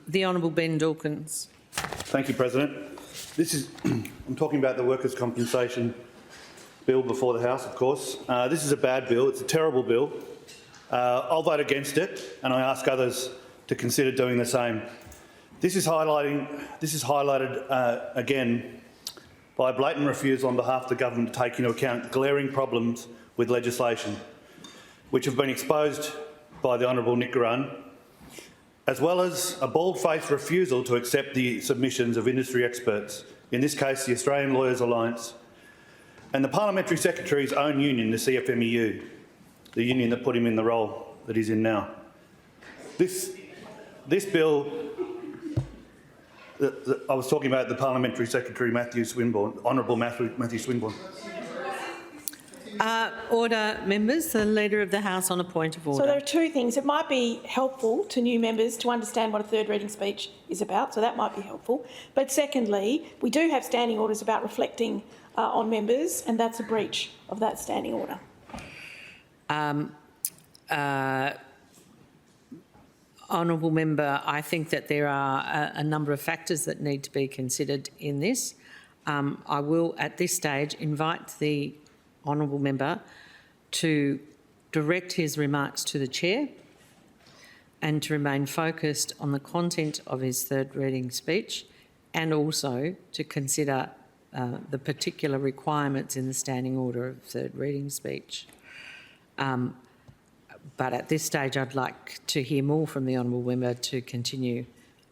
The Honourable Ben Dawkins. Thank you, President. I'm talking about the workers' compensation bill before the House, of course. This is a bad bill. It's a terrible bill. I'll vote against it, and I ask others to consider doing the same. This is highlighted again by a blatant refusal on behalf of the government to take into account glaring problems with legislation, which have been exposed by the Honourable Nick Garun, as well as a bald-faced refusal to accept the submissions of industry experts, in this case the Australian Lawyers Alliance, and the Parliamentary Secretary's own union, the CFMEU, the union that put him in the role that he's in now. This bill, I was talking about the Parliamentary Secretary, Honourable Matthew Swinburne. Order, members. The Leader of the House on a point of order. So there are two things. It might be helpful to new members to understand what a third reading speech is about, so that might be helpful. But secondly, we do have standing orders about reflecting on members, and that's a breach of that standing order. Honourable Member, I think that there are a number of factors that need to be considered in this. I will, at this stage, invite the Honourable Member to direct his remarks to the Chair and to remain focused on the content of his third reading speech, and also to consider the particular requirements in the standing order of third reading speech. But at this stage, I'd like to hear more from the Honourable Member to continue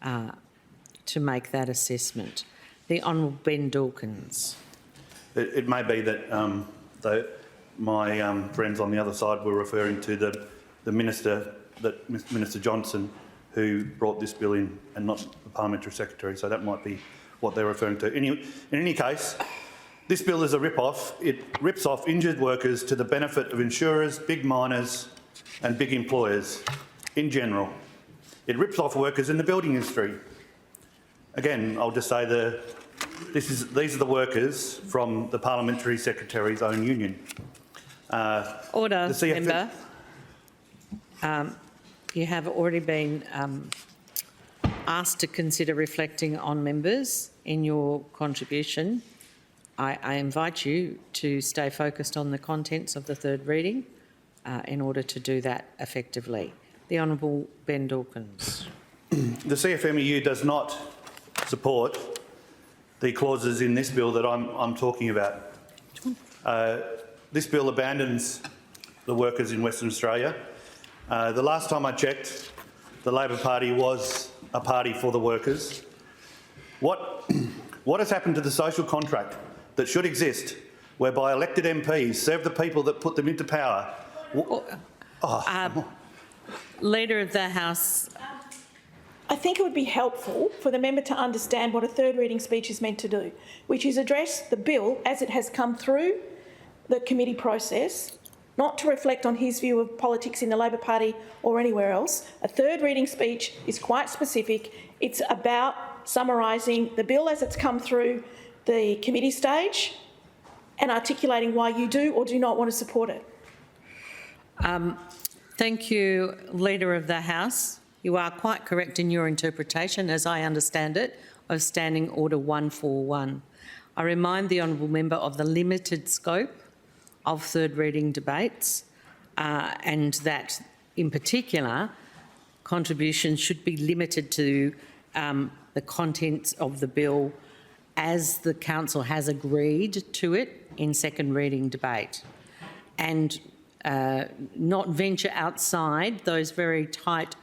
to make that assessment. The Honourable Ben Dawkins. It may be that my friends on the other side were referring to the Minister, Minister Johnson, who brought this bill in, and not the Parliamentary Secretary, so that might be what they're referring to. In any case, this bill is a rip-off. It rips off injured workers to the benefit of insurers, big miners and big employers in general. It rips off workers in the building industry. Again, I'll just say these are the workers from the Parliamentary Secretary's own union. Order, Member. You have already been asked to consider reflecting on members in your contribution. I invite you to stay focused on the contents of the third reading in order to do that effectively. The Honourable Ben Dawkins. The CFMEU does not support the clauses in this bill that I'm talking about. This bill abandons the workers in Western Australia. The last time I checked, the Labor Party was a party for the workers. What has happened to the social contract that should exist, whereby elected MPs serve the people that put them into power? Leader of the House. I think it would be helpful for the member to understand what a third reading speech is meant to do, which is address the bill as it has come through the committee process, not to reflect on his view of politics in the Labor Party or anywhere else. A third reading speech is quite specific. It's about summarising the bill as it's come through the committee stage and articulating why you do or do not want to support it. Thank you, Leader of the House. You are quite correct in your interpretation, as I understand it, of Standing Order 141. I remind the Honourable Member of the limited scope of third reading debates and that, in particular, contributions should be limited to the contents of the bill as the Council has agreed to it in second reading debate, and not venture outside those very tight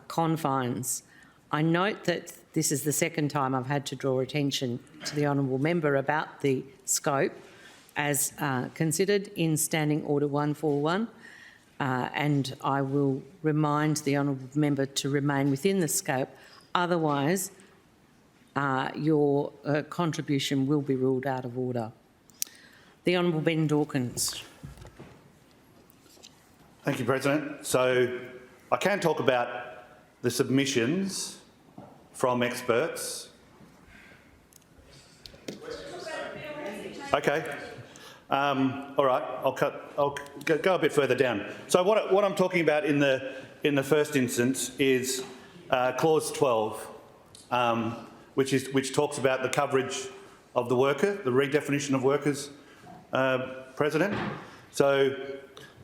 confines. I note that this is the second time I've had to draw attention to the Honourable Member about the scope as considered in Standing Order 141, and I will remind the Honourable Member to remain within the scope. Otherwise, your contribution will be ruled out of order. The Honourable Ben Dawkins. Thank you, President. So I can talk about the submissions from experts. Okay. All right. I'll go a bit further down. So what I'm talking about in the first instance is clause 12, which talks about the coverage of the worker, the redefinition of workers, President. So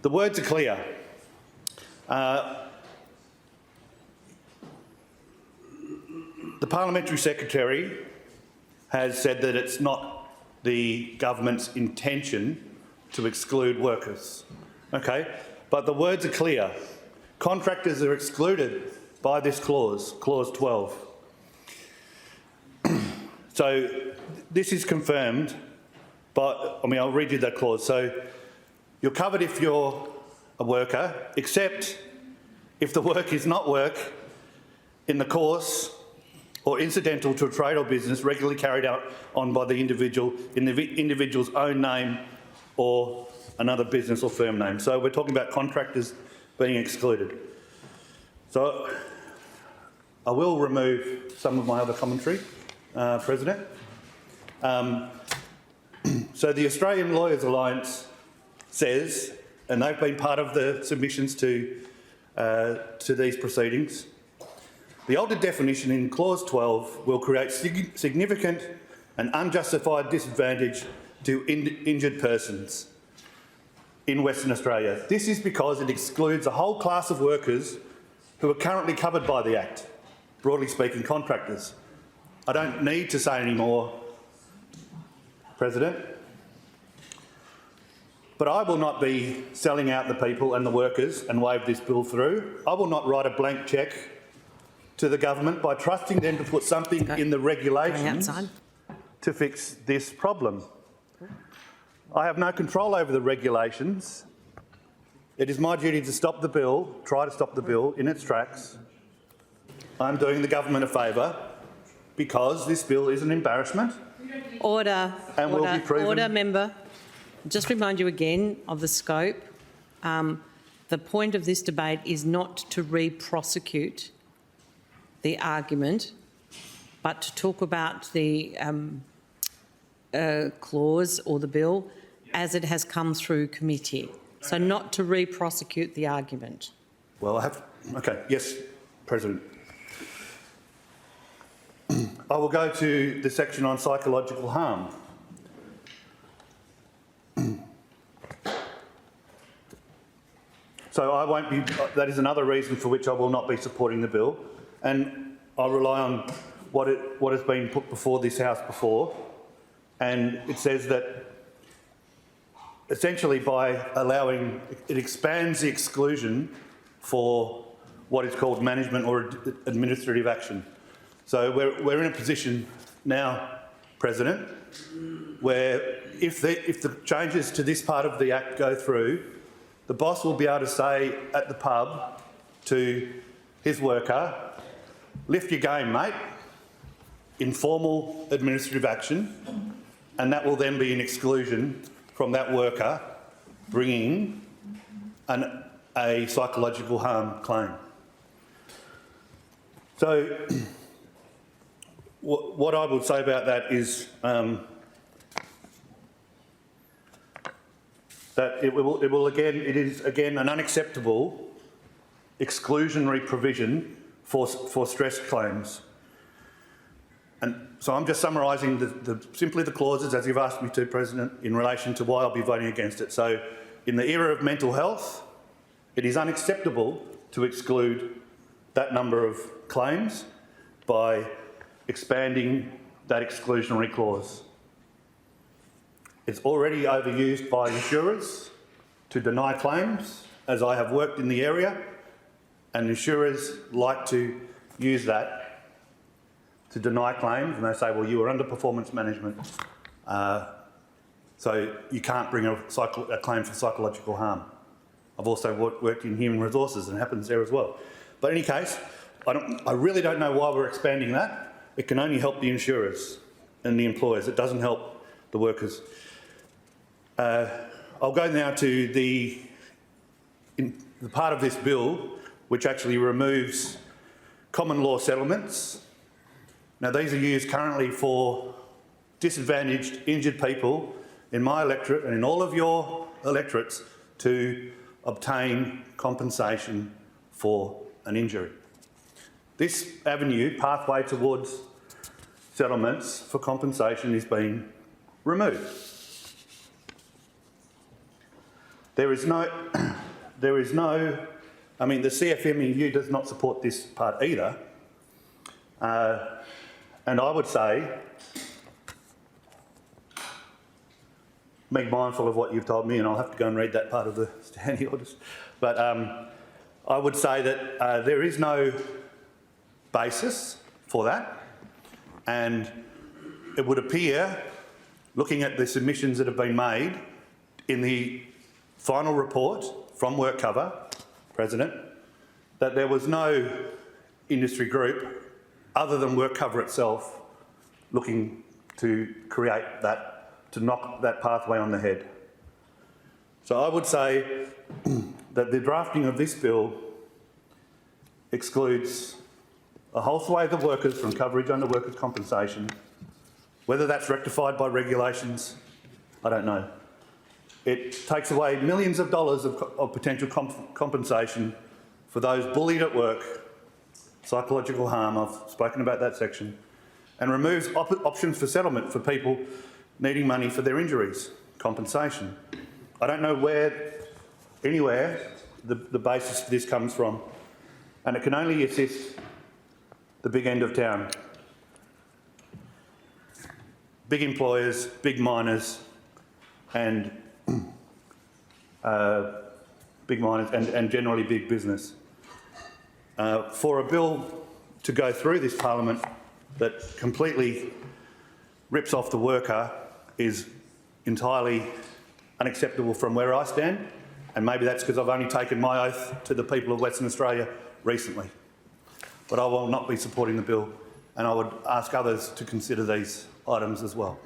the words are clear. The Parliamentary Secretary has said that it's not the government's intention to exclude workers. Okay, but the words are clear. Contractors are excluded by this clause, clause 12. So this is confirmed, but I'll read you that clause. So you're covered if you're a worker, except if the work is not work in the course or incidental to a trade or business regularly carried out on by the individual in the individual's own name or another business or firm name. So we're talking about contractors being excluded. So I will remove some of my other commentary, President. So the Australian Lawyers Alliance says, and they've been part of the submissions to these proceedings, the older definition in clause 12 will create significant and unjustified disadvantage to injured persons in Western Australia. This is because it excludes a whole class of workers who are currently covered by the Act, broadly speaking, contractors. I don't need to say any more, President, but I will not be selling out the people and the workers and wave this bill through. I will not write a blank cheque to the government by trusting them to put something in the regulations to fix this problem. I have no control over the regulations. It is my duty to stop the bill, try to stop the bill in its tracks. I'm doing the government a favour because this bill is an embarrassment. Order. And will be proven. Order, member. Just remind you again of the scope. The point of this debate is not to re-prosecute the argument, but to talk about the clause or the bill as it has come through committee. So not to re-prosecute the argument. Well, okay, yes, President. I will go to the section on psychological harm. So I won't be, that is another reason for which I will not be supporting the bill, and I'll rely on what has been put before this House before, and it says that essentially by allowing, it expands the exclusion for what is called management or administrative action. So we're in a position now, President, where if the changes to this part of the Act go through, the boss will be able to say at the pub to his worker, lift your game, mate, informal administrative action, and that will then be an exclusion from that worker bringing a psychological harm claim. So what I would say about that is that it is again an unacceptable exclusionary provision for stress claims. And so I'm just summarising simply the clauses as you've asked me to, President, in relation to why I'll be voting against it. So in the era of mental health, it is unacceptable to exclude that number of claims by expanding that exclusionary clause. It's already overused by insurers to deny claims, as I have worked in the area, and insurers like to use that to deny claims, and they say, well, you were under performance management, so you can't bring a claim for psychological harm. I've also worked in human resources, and it happens there as well. But in any case, I really don't know why we're expanding that. It can only help the insurers and the employers. It doesn't help the workers. I'll go now to the part of this bill which actually removes common law settlements. Now, these are used currently for disadvantaged, injured people in my electorate and in all of your electorates to obtain compensation for an injury. This avenue, pathway towards settlements for compensation, is being removed. There is no, I mean, the CFMEU does not support this part either. And I would say, be mindful of what you've told me, and I'll have to go and read that part of the standing orders. But I would say that there is no basis for that, and it would appear, looking at the submissions that have been made in the final report from WorkCover, President, that there was no industry group other than WorkCover itself looking to create that, to knock that pathway on the head. So I would say that the drafting of this bill excludes a whole swathe of workers from coverage under workers' compensation. Whether that's rectified by regulations, I don't know. It takes away millions of dollars of potential compensation for those bullied at work, psychological harm, I've spoken about that section, and removes options for settlement for people needing money for their injuries, compensation. I don't know anywhere the basis for this comes from, and it can only assist the big end of town. Big employers, big miners, and generally big business. For a bill to go through this parliament that completely rips off the worker is entirely unacceptable from where I stand, and maybe that's because I've only taken my oath to the people of Western Australia recently. But I will not be supporting the bill, and I would ask others to consider these items as well.